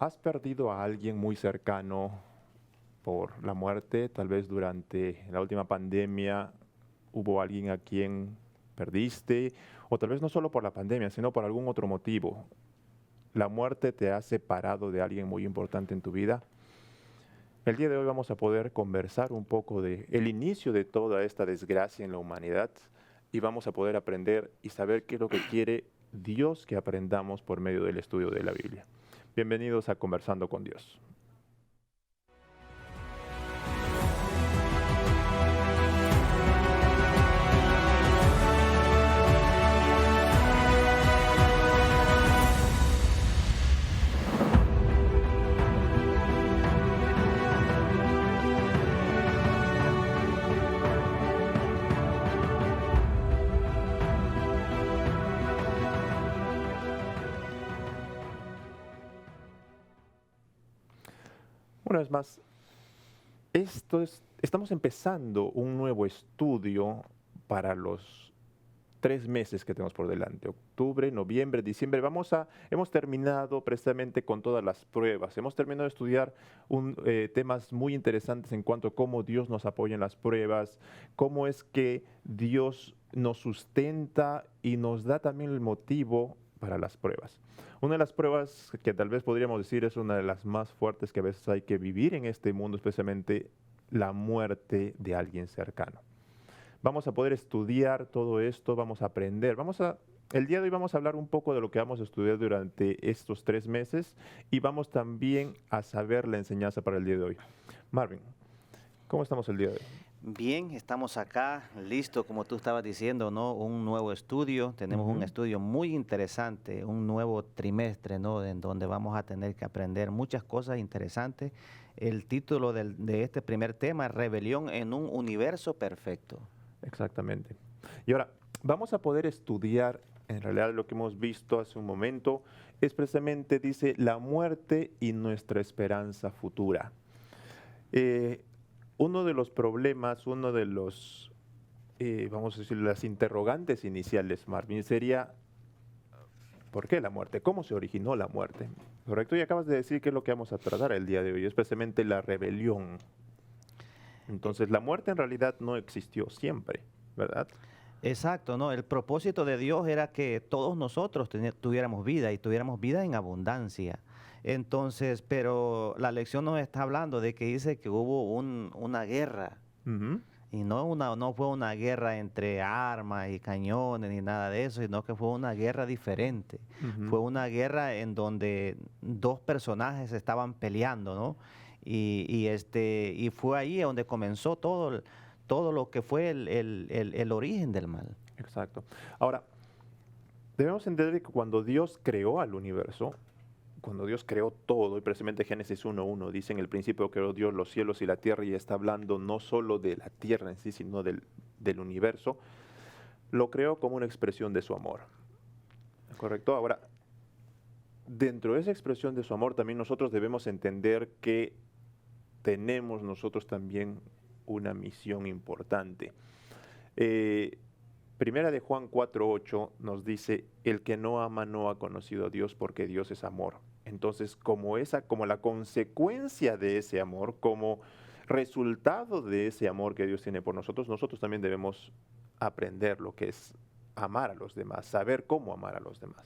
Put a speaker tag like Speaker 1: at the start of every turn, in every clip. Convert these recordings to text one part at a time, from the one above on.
Speaker 1: ¿Has perdido a alguien muy cercano por la muerte? Tal vez durante la última pandemia hubo alguien a quien perdiste, o tal vez no solo por la pandemia, sino por algún otro motivo. ¿La muerte te ha separado de alguien muy importante en tu vida? El día de hoy vamos a poder conversar un poco de el inicio de toda esta desgracia en la humanidad y vamos a poder aprender y saber qué es lo que quiere Dios que aprendamos por medio del estudio de la Biblia. Bienvenidos a Conversando con Dios. Una vez más, estamos empezando un nuevo estudio para los 3 meses que tenemos por delante, octubre, noviembre, diciembre. Hemos terminado precisamente con todas las pruebas. Hemos terminado de estudiar temas muy interesantes en cuanto a cómo Dios nos apoya en las pruebas, cómo es que Dios nos sustenta y nos da también el motivo para las pruebas. Una de las pruebas que tal vez podríamos decir es una de las más fuertes que a veces hay que vivir en este mundo, especialmente la muerte de alguien cercano. Vamos a poder estudiar todo esto, vamos a aprender. El día de hoy vamos a hablar un poco de lo que vamos a estudiar durante estos 3 meses y vamos también a saber la enseñanza para el día de hoy. Marvin, ¿cómo estamos el día de hoy?
Speaker 2: Bien, estamos acá, listo, como tú estabas diciendo, ¿no? Un nuevo estudio, tenemos un estudio muy interesante, un nuevo trimestre, ¿no? En donde vamos a tener que aprender muchas cosas interesantes. El título de este primer tema es Rebelión en un universo perfecto.
Speaker 1: Exactamente. Y ahora, vamos a poder estudiar, en realidad lo que hemos visto hace un momento, es precisamente, dice, la muerte y nuestra esperanza futura. Uno de los problemas, uno de los, vamos a decir, las interrogantes iniciales, Marvin, sería, ¿por qué la muerte? ¿Cómo se originó la muerte? ¿Correcto? Y acabas de decir que es lo que vamos a tratar el día de hoy, especialmente la rebelión. Entonces, la muerte en realidad no existió siempre, ¿verdad?
Speaker 2: Exacto, ¿no? El propósito de Dios era que todos nosotros tuviéramos vida y tuviéramos vida en abundancia. Entonces, pero la lección nos está hablando de que dice que hubo una guerra.
Speaker 1: Ujú.
Speaker 2: Y no fue una guerra entre armas y cañones ni nada de eso, sino que fue una guerra diferente.
Speaker 1: Ujú.
Speaker 2: Fue una guerra en donde dos personajes estaban peleando, ¿no? Y fue ahí donde comenzó todo lo que fue el origen del mal.
Speaker 1: Exacto. Ahora, debemos entender que cuando Dios creó al universo, cuando Dios creó todo, y precisamente Génesis 1:1 dice en el principio creó Dios los cielos y la tierra, y está hablando no solo de la tierra en sí, sino del universo, lo creó como una expresión de su amor. ¿Correcto? Ahora, dentro de esa expresión de su amor, también nosotros debemos entender que tenemos nosotros también una misión importante. Eh, Primera de Juan 4:8 nos dice, el que no ama no ha conocido a Dios porque Dios es amor. Entonces, como la consecuencia de ese amor, como resultado de ese amor que Dios tiene por nosotros, nosotros también debemos aprender lo que es amar a los demás, saber cómo amar a los demás.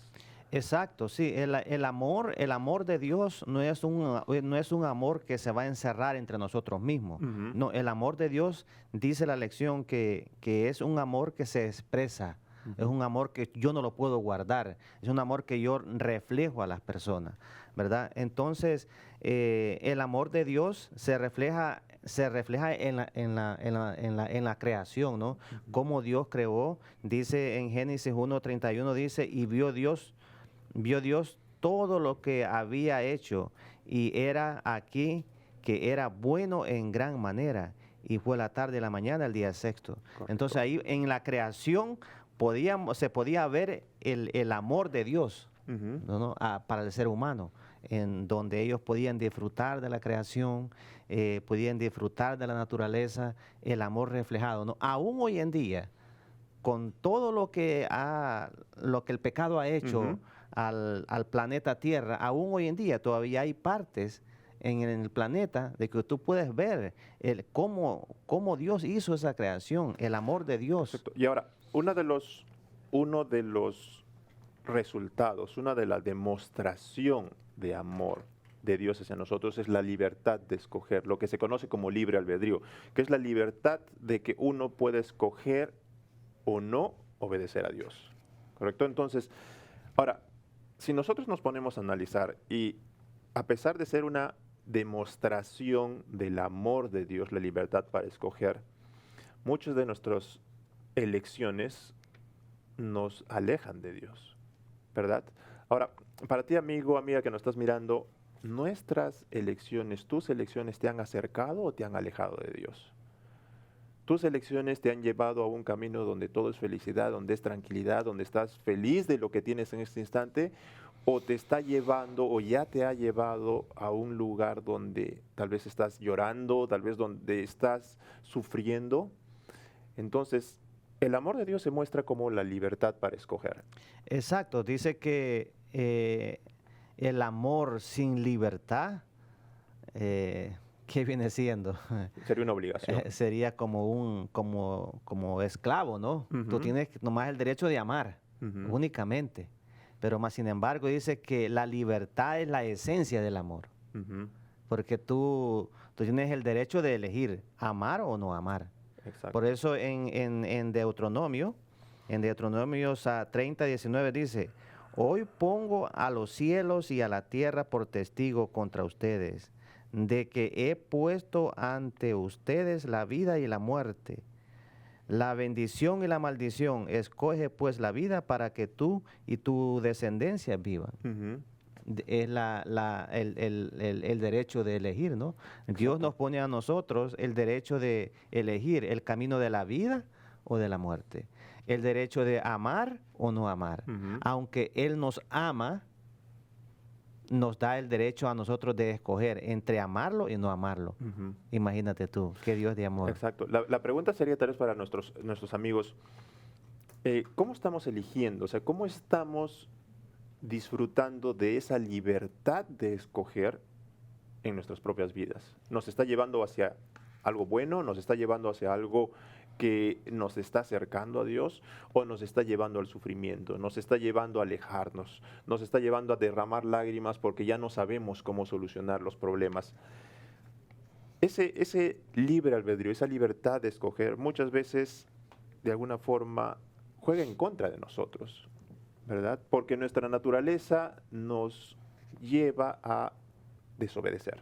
Speaker 2: Exacto, sí, el amor de Dios no es un amor que se va a encerrar entre nosotros mismos.
Speaker 1: Ujú.
Speaker 2: No, el amor de Dios, dice la lección, que es un amor que se expresa, es
Speaker 1: Ujú.
Speaker 2: un amor que yo no lo puedo guardar, es un amor que yo reflejo a las personas, ¿verdad? Entonces, el amor de Dios se refleja en la creación, ¿no? Cómo Dios creó, dice en Génesis 1:31, dice, y vio Dios todo lo que había hecho y era aquí que era bueno en gran manera. Y fue la tarde y la mañana el día sexto. Entonces
Speaker 1: Correcto.
Speaker 2: ahí en la creación se podía ver el amor de Dios,
Speaker 1: Ujú.
Speaker 2: ¿no? Para el ser humano, en donde ellos podían disfrutar de la creación, podían disfrutar de la naturaleza, el amor reflejado, ¿no? Aún hoy en día, con todo lo que el pecado ha hecho
Speaker 1: Ujú.
Speaker 2: al planeta Tierra, aún hoy en día todavía hay partes en el planeta de que tú puedes ver cómo Dios hizo esa creación, el amor de Dios.
Speaker 1: Exacto. Y ahora, uno de los resultados, una de la demostración de amor de Dios hacia nosotros es la libertad de escoger, lo que se conoce como libre albedrío, que es la libertad de que uno puede escoger o no obedecer a Dios. ¿Correcto? Entonces, ahora, si nosotros nos ponemos a analizar y a pesar de ser una demostración del amor de Dios, la libertad para escoger, muchas de nuestras elecciones nos alejan de Dios, ¿verdad? Ahora, para ti, amigo, amiga que nos estás mirando, nuestras elecciones, tus elecciones, ¿te han acercado o te han alejado de Dios? Tus elecciones te han llevado a un camino donde todo es felicidad, donde es tranquilidad, donde estás feliz de lo que tienes en este instante, o te está llevando o ya te ha llevado a un lugar donde tal vez estás llorando, tal vez donde estás sufriendo. Entonces, el amor de Dios se muestra como la libertad para escoger.
Speaker 2: Exacto, dice que el amor sin libertad, ¿qué viene siendo?
Speaker 1: Sería una obligación.
Speaker 2: Sería como esclavo, ¿no? Tú
Speaker 1: Ujú,
Speaker 2: tienes nomás el derecho de amar,
Speaker 1: ujú,
Speaker 2: únicamente. Pero más sin embargo dice que la libertad es la esencia del amor,
Speaker 1: ujú,
Speaker 2: porque tú tienes el derecho de elegir amar o no amar. Por
Speaker 1: exacto.
Speaker 2: eso en Deuteronomio, en Deuteronomios 30, 19 dice, hoy pongo a los cielos y a la tierra por testigo contra ustedes, de que he puesto ante ustedes la vida y la muerte, la bendición y la maldición. Escoge pues la vida para que tú y tu descendencia vivan.
Speaker 1: Ujú,
Speaker 2: Es el derecho de elegir, ¿no? Dios
Speaker 1: exacto.
Speaker 2: nos pone a nosotros el derecho de elegir el camino de la vida o de la muerte, el derecho de amar o no amar.
Speaker 1: Ujú,
Speaker 2: Aunque Él nos ama, nos da el derecho a nosotros de escoger entre amarlo y no amarlo.
Speaker 1: ujú,
Speaker 2: Imagínate tú, qué Dios de amor.
Speaker 1: exacto. La pregunta sería tal vez para nuestros amigos, ¿cómo estamos eligiendo? O sea, ¿cómo estamos disfrutando de esa libertad de escoger en nuestras propias vidas? ¿Nos está llevando hacia algo bueno? ¿Nos está llevando hacia algo que nos está acercando a Dios? ¿O nos está llevando al sufrimiento? ¿Nos está llevando a alejarnos? ¿Nos está llevando a derramar lágrimas porque ya no sabemos cómo solucionar los problemas? Ese libre albedrío, esa libertad de escoger, muchas veces, de alguna forma, juega en contra de nosotros, ¿verdad? Porque nuestra naturaleza nos lleva a desobedecer.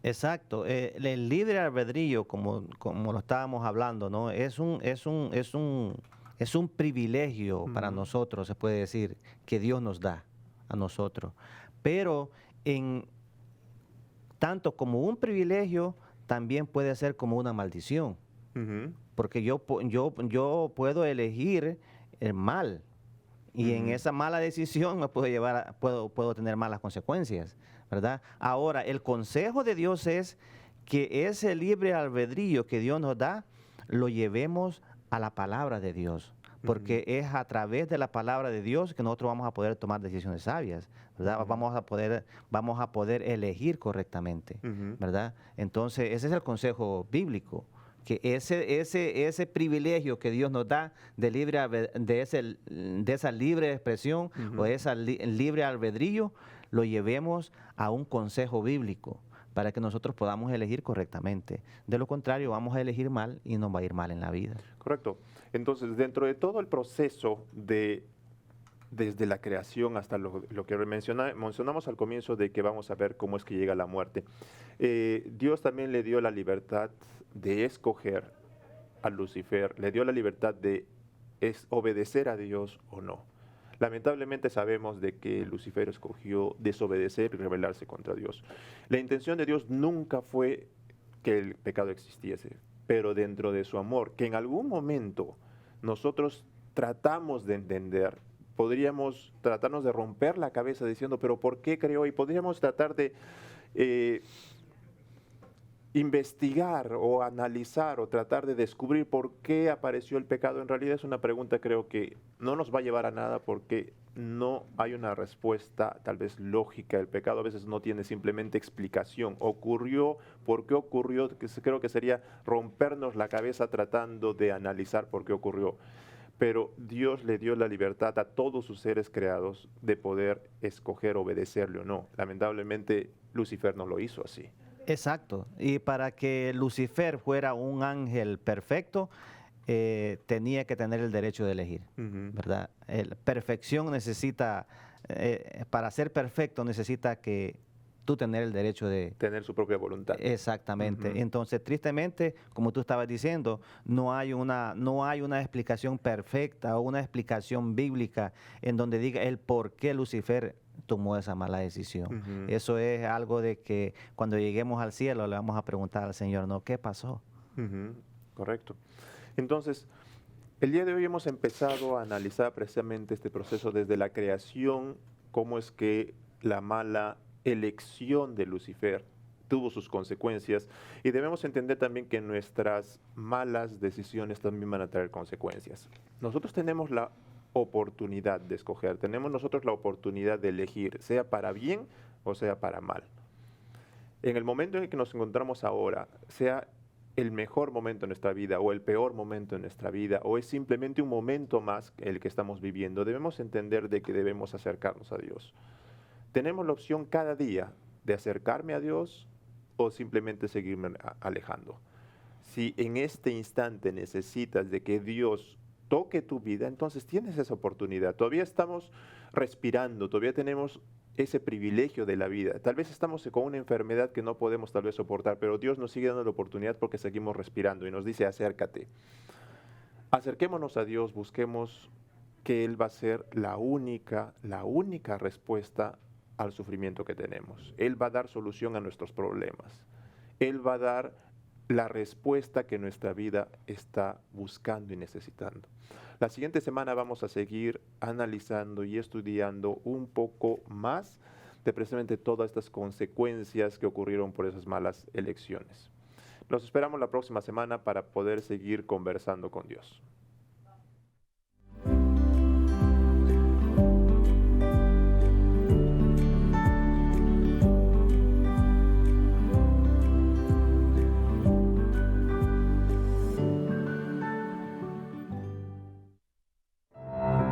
Speaker 2: Exacto, el libre albedrío, como lo estábamos hablando, ¿no? Es un privilegio para
Speaker 1: Ujú,
Speaker 2: nosotros, se puede decir, que Dios nos da a nosotros. Pero en tanto como un privilegio, también puede ser como una maldición,
Speaker 1: ujú,
Speaker 2: porque yo puedo elegir el mal, y en
Speaker 1: ujú,
Speaker 2: esa mala decisión me puedo puedo tener malas consecuencias, ¿verdad? Ahora, el consejo de Dios es que ese libre albedrío que Dios nos da, lo llevemos a la palabra de Dios,
Speaker 1: ujú,
Speaker 2: porque es a través de la palabra de Dios que nosotros vamos a poder tomar decisiones sabias, ¿verdad?
Speaker 1: ujú,
Speaker 2: Vamos a poder elegir correctamente,
Speaker 1: ujú.
Speaker 2: ¿verdad? Entonces, ese es el consejo bíblico, que ese privilegio que Dios nos da de esa libre expresión o
Speaker 1: Ujú.
Speaker 2: de esa libre albedrío, lo llevemos a un consejo bíblico para que nosotros podamos elegir correctamente. De lo contrario, vamos a elegir mal y nos va a ir mal en la vida.
Speaker 1: Correcto. Entonces, dentro de todo el proceso desde la creación hasta lo que mencionamos al comienzo de que vamos a ver cómo es que llega la muerte, Dios también le dio la libertad de escoger a Lucifer, le dio la libertad de obedecer a Dios o no. Lamentablemente sabemos de que Lucifer escogió desobedecer y rebelarse contra Dios. La intención de Dios nunca fue que el pecado existiese, pero dentro de su amor, que en algún momento nosotros tratamos de entender, podríamos tratarnos de romper la cabeza diciendo, pero ¿por qué creó? Y podríamos tratar de eh, investigar o analizar o tratar de descubrir por qué apareció el pecado, en realidad es una pregunta, creo que no nos va a llevar a nada, porque no hay una respuesta tal vez lógica. El pecado a veces no tiene simplemente explicación. Ocurrió, ¿por qué ocurrió? Creo que sería rompernos la cabeza tratando de analizar por qué ocurrió. Pero Dios le dio la libertad a todos sus seres creados de poder escoger obedecerle o no. Lamentablemente, Lucifer no lo hizo así.
Speaker 2: Exacto. Y para que Lucifer fuera un ángel perfecto, tenía que tener el derecho de elegir,
Speaker 1: Ujú.
Speaker 2: ¿verdad? Perfección necesita, para ser perfecto necesita que tú tener el derecho de...
Speaker 1: Tener su propia voluntad.
Speaker 2: Exactamente.
Speaker 1: Ujú.
Speaker 2: Entonces, tristemente, como tú estabas diciendo, no hay una explicación perfecta o una explicación bíblica en donde diga el por qué Lucifer tomó esa mala decisión.
Speaker 1: Ujú.
Speaker 2: Eso es algo de que cuando lleguemos al cielo le vamos a preguntar al Señor, ¿no? ¿Qué pasó?
Speaker 1: Ujú. Correcto. Entonces, el día de hoy hemos empezado a analizar precisamente este proceso desde la creación, cómo es que la mala elección de Lucifer tuvo sus consecuencias, y debemos entender también que nuestras malas decisiones también van a traer consecuencias. Nosotros tenemos la oportunidad de escoger, tenemos nosotros la oportunidad de elegir, sea para bien o sea para mal. En el momento en el que nos encontramos ahora, sea el mejor momento en nuestra vida o el peor momento en nuestra vida, o es simplemente un momento más el que estamos viviendo, debemos entender de que debemos acercarnos a Dios. Tenemos la opción cada día de acercarme a Dios o simplemente seguirme alejando. Si en este instante necesitas de que Dios toque tu vida, entonces tienes esa oportunidad. Todavía estamos respirando, todavía tenemos ese privilegio de la vida. Tal vez estamos con una enfermedad que no podemos tal vez soportar, pero Dios nos sigue dando la oportunidad porque seguimos respirando y nos dice: acércate. Acerquémonos a Dios, busquemos que Él va a ser la única respuesta al sufrimiento que tenemos. Él va a dar solución a nuestros problemas. Él va a dar la respuesta que nuestra vida está buscando y necesitando. La siguiente semana vamos a seguir analizando y estudiando un poco más de precisamente todas estas consecuencias que ocurrieron por esas malas elecciones. Los esperamos la próxima semana para poder seguir conversando con Dios.